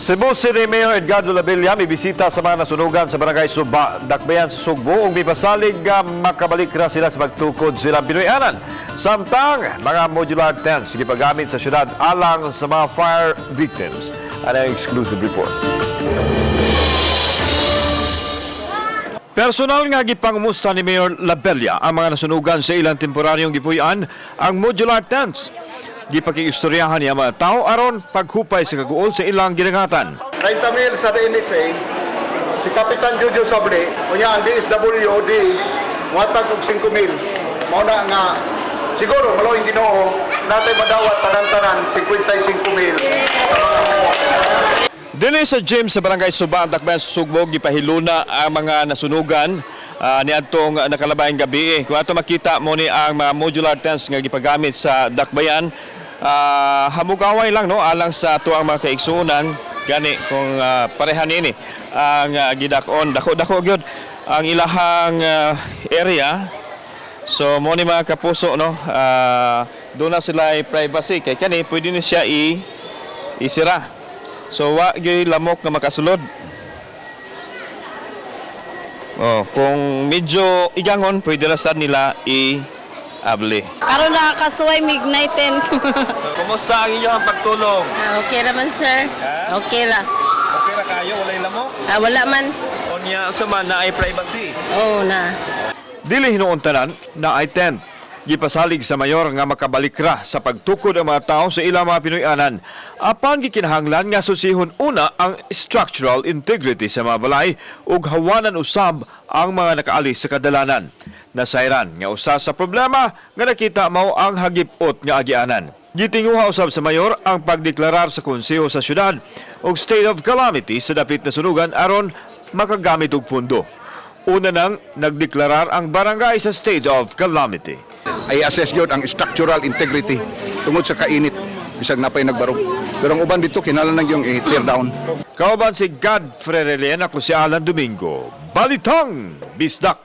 Cebu City Mayor Edgardo Labilla may bisita sa mga nasunugan sa barangay Suba, Dakbayan sa Sugbo ug mipasalig makabalik ra sila sa pagtukod silang Pinoyanan. Samtang mga modular tents gipagamit sa syudad alang sa mga fire victims. Ano ang exclusive report? Personal nga gipangumusta ni Mayor Labella ang mga nasunugan sa ilang temporaryong gipuy-an ang modular tents. Gipakiistoryahan niya mga tao aron paghupay sa kaguol sa ilang ginagatan. 90,000 sa NHA, si Kapitan Jojo Sabre, kunya ang DSWD, watag og 5,000. Mauna nga, siguro, malawing Ginoo, natay madawat tanan-tanan 55,000. Dili sa gym sa barangay Suba, Dakbayan sa Sugbo, gipahiluna ang mga nasunugan niadtong nakalabayang gabi. Kung ato makita mo ni ang mga modular tents nga gipagamit sa Dakbayan, hamugaway lang no alang sa tuang mga kaigsuonan gani kung parehan ini ang gidakon dako gyud ang ilahang area. So mo ni mga kapuso no, doon na sila privacy kay kani pwede ni siya isira. So wa gyud lamok nga makasulod. Kung medyo igangon pwede ra sad nila abli. Karon nakakasuway mignighten. So kumusta ang inyong pagtulong? Okay naman sir. Okay ra. Okay ra kayo walay lamok? Wala man. O niya sa man na ay privacy. Oo na. Dili hinuon tanan na ay tent. Gipasalig sa mayor nga makabalik ra sa pagtukod ang mga tao sa ilang mga Pinoyanan. Apan gikinahanglan nga susihon una ang structural integrity sa mga balay ug hawanan usab ang mga nakaalis sa kadalanan. Nasayran nga usa sa problema nga nakita mao ang hagipot nga agianan. Gitinguha usab sa mayor ang pagdeklarar sa konseho sa syudad og state of calamity sa dapit na sunugan aron makagamit og pundo. Una nang nagdeklarar ang barangay sa state of calamity. Ay assess yun ang structural integrity tungod sa kainit bisag napay nagbarog. Pero ang uban dito kinahanglan yung i-tear down. Kauban si Godfrey Relien, ako si Alan Domingo. Balitang Bisdak!